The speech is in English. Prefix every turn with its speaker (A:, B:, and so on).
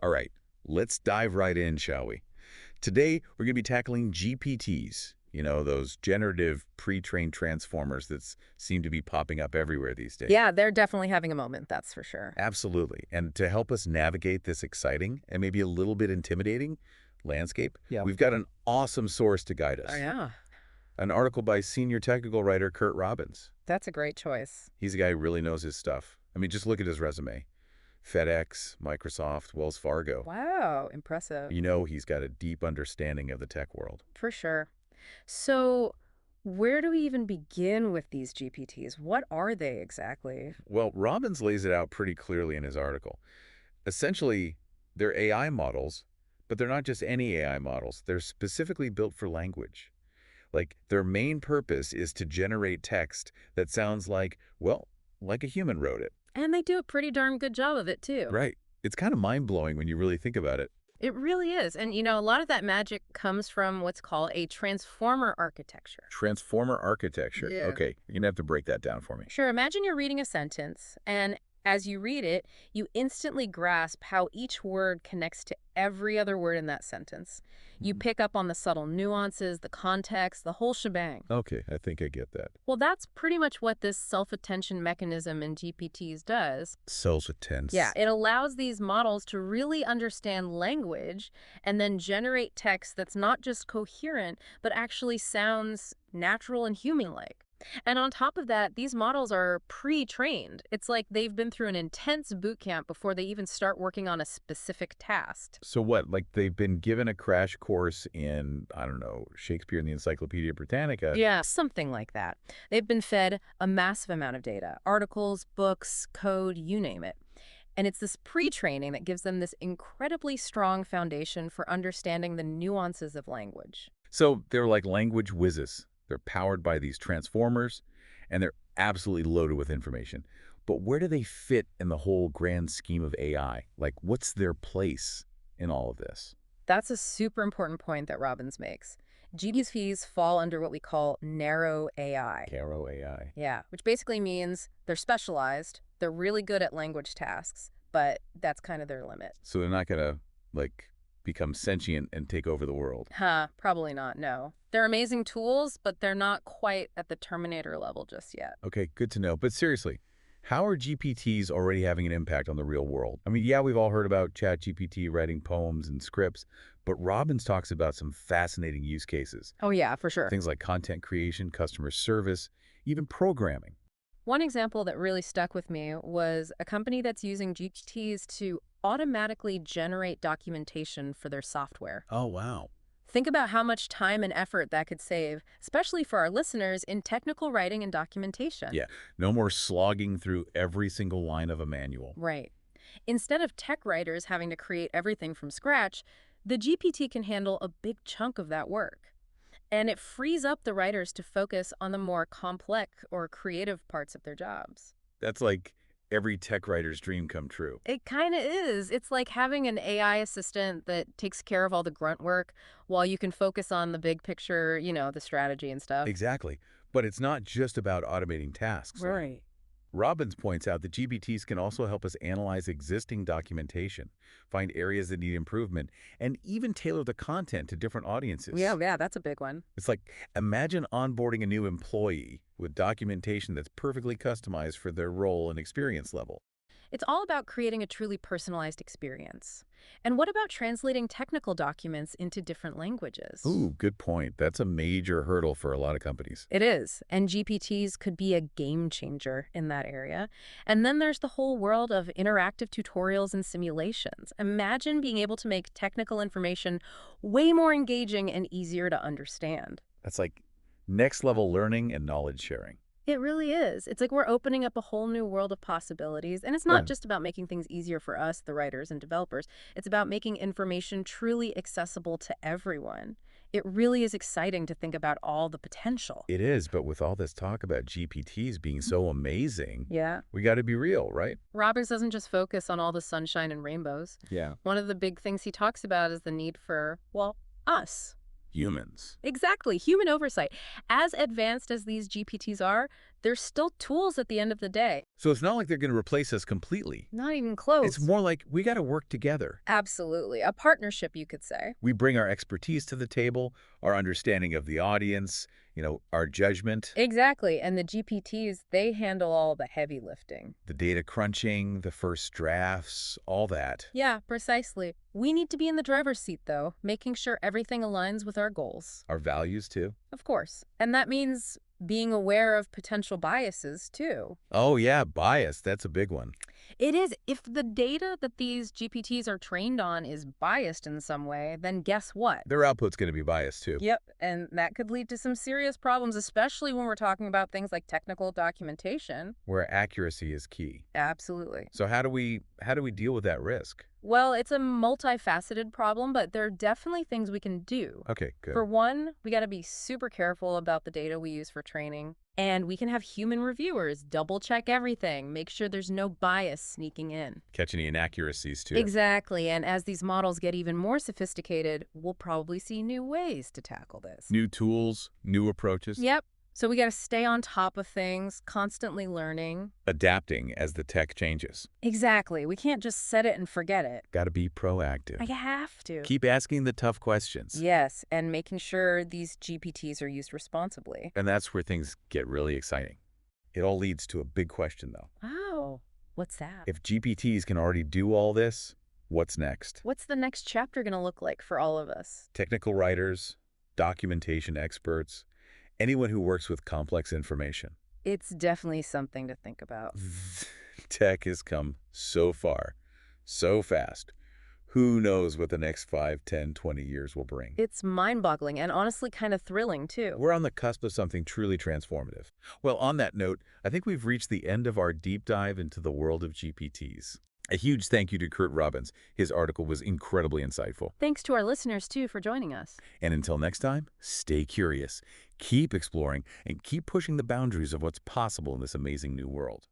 A: All right, let's dive right in, shall we? Today, we're going to be tackling GPTs, those generative pre-trained transformers that seem to be popping up everywhere these days.
B: Yeah, they're definitely having a moment, that's for sure.
A: Absolutely. And to help us navigate this exciting and maybe a little bit intimidating landscape,
C: Yeah.
A: we've got an awesome source to guide
B: Oh,
A: us.
B: yeah.
A: An article by senior technical writer Curt Robbins.
B: That's a great choice.
A: He's a guy who really knows his stuff. I mean, just look at his resume. FedEx, Microsoft, Wells Fargo.
B: Wow, impressive.
A: He's got a deep understanding of the tech world.
B: For sure. So, where do we even begin with these GPTs? What are they exactly?
A: Well, Robbins lays it out pretty clearly in his article. Essentially, they're AI models, but they're not just any AI models. They're specifically built for language. Like, their main purpose is to generate text that sounds like a human wrote it.
B: And they do a pretty darn good job of it, too.
A: Right. It's kind of mind-blowing when you really think about it.
B: It really is. And, a lot of that magic comes from what's called a transformer architecture.
A: Transformer architecture.
B: Yeah.
A: Okay, you're going to have to break that down for me.
B: Sure, imagine you're reading a sentence, and as you read it, you instantly grasp how each word connects to every other word in that sentence. You pick up on the subtle nuances, the context, the whole shebang.
A: Okay, I think I get that.
B: Well, that's pretty much what this self-attention mechanism in GPTs does.
A: Self-attention.
B: Yeah, it allows these models to really understand language and then generate text that's not just coherent, but actually sounds natural and human-like. And on top of that, these models are pre-trained. It's like they've been through an intense boot camp before they even start working on a specific task.
A: So what, like they've been given a crash course in, I don't know, Shakespeare and the Encyclopedia Britannica?
B: Yeah, something like that. They've been fed a massive amount of data, articles, books, code, you name it. And it's this pre-training that gives them this incredibly strong foundation for understanding the nuances of language.
A: So they're like language whizzes. They're powered by these transformers, and they're absolutely loaded with information. But where do they fit in the whole grand scheme of AI? Like, what's their place in all of this?
B: That's a super important point that Robbins makes. GPTs fall under what we call narrow AI.
A: Narrow AI.
B: Yeah, which basically means they're specialized, they're really good at language tasks, but that's kind of their limit.
A: So they're not going to, become sentient and take over the world?
B: Probably not, no. They're amazing tools, but they're not quite at the Terminator level just yet.
A: Okay, good to know. But seriously, how are GPTs already having an impact on the real world? I mean, yeah, we've all heard about ChatGPT writing poems and scripts, but Robbins talks about some fascinating use cases.
B: Oh yeah, for sure.
A: Things like content creation, customer service, even programming.
B: One example that really stuck with me was a company that's using GPTs to automatically generate documentation for their software.
A: Oh, wow.
B: Think about how much time and effort that could save, especially for our listeners in technical writing and documentation.
A: Yeah, no more slogging through every single line of a manual.
B: Right. Instead of tech writers having to create everything from scratch, the GPT can handle a big chunk of that work. And it frees up the writers to focus on the more complex or creative parts of their jobs.
A: That's like every tech writer's dream come true.
B: It kind of is. It's like having an AI assistant that takes care of all the grunt work while you can focus on the big picture, the strategy and stuff.
A: Exactly. But it's not just about automating tasks.
B: Right.
A: Robbins points out that GPTs can also help us analyze existing documentation, find areas that need improvement, and even tailor the content to different audiences.
B: Yeah, that's a big one.
A: It's like, imagine onboarding a new employee with documentation that's perfectly customized for their role and experience level.
B: It's all about creating a truly personalized experience. And what about translating technical documents into different languages?
A: Ooh, good point. That's a major hurdle for a lot of companies.
B: It is, and GPTs could be a game changer in that area. And then there's the whole world of interactive tutorials and simulations. Imagine being able to make technical information way more engaging and easier to understand.
A: That's like next level learning and knowledge sharing.
B: It really is. It's like we're opening up a whole new world of possibilities. And it's not just about making things easier for us, the writers and developers. It's about making information truly accessible to everyone. It really is exciting to think about all the potential.
A: It is, but with all this talk about GPTs being so amazing,
B: Yeah.
A: we got to be real, right?
B: Robbins doesn't just focus on all the sunshine and rainbows.
A: Yeah.
B: One of the big things he talks about is the need for, us.
A: Humans.
B: Exactly, human oversight. As advanced as these GPTs are, They're still tools at the end of the day.
A: So it's not like they're going to replace us completely.
B: Not even
A: It's
B: close.
A: more like we got to work together.
B: Absolutely. A partnership, you could say.
A: We bring our expertise to the table, our understanding of the audience, our judgment,
B: Exactly. And the GPTs, they handle all the heavy lifting.
A: the data crunching, the first drafts, all that.
B: Yeah, precisely. We need to be in the driver's seat, though, making sure everything aligns with our goals.
A: Our values, too.
B: Of course. And that means being aware of potential biases, too.
A: Oh, yeah, bias. That's a big one.
B: It is. If the data that these GPTs are trained on is biased in some way, then guess what?
A: Their output's going to be biased, too.
B: Yep, and that could lead to some serious problems, especially when we're talking about things like technical documentation.
A: Where accuracy is key.
B: Absolutely.
A: So how do we deal with that risk?
B: Well, it's a multifaceted problem, but there are definitely things we can do.
A: Okay, good.
B: For one, we got to be super careful about the data we use for training. And we can have human reviewers double check everything, make sure there's no bias sneaking in.
A: Catch any inaccuracies, too.
B: Exactly. And as these models get even more sophisticated, we'll probably see new ways to tackle this.
A: New tools, new approaches.
B: Yep. So we got to stay on top of things, constantly learning.
A: Adapting as the tech changes.
B: Exactly. We can't just set it and forget it.
A: Got to be proactive.
B: I have to.
A: Keep asking the tough questions.
B: Yes, and making sure these GPTs are used responsibly.
A: And that's where things get really exciting. It all leads to a big question, though.
B: Oh, what's that?
A: If GPTs can already do all this, what's next?
B: What's the next chapter going to look like for all of us?
A: Technical writers, documentation experts, anyone who works with complex information.
B: It's definitely something to think about.
A: Tech has come so far, so fast. Who knows what the next 5, 10, 20 years will bring?
B: It's mind-boggling and honestly kind of thrilling, too.
A: We're on the cusp of something truly transformative. Well, on that note, I think we've reached the end of our deep dive into the world of GPTs. A huge thank you to Curt Robbins. His article was incredibly insightful.
B: Thanks to our listeners, too, for joining us.
A: And until next time, stay curious, keep exploring, and keep pushing the boundaries of what's possible in this amazing new world.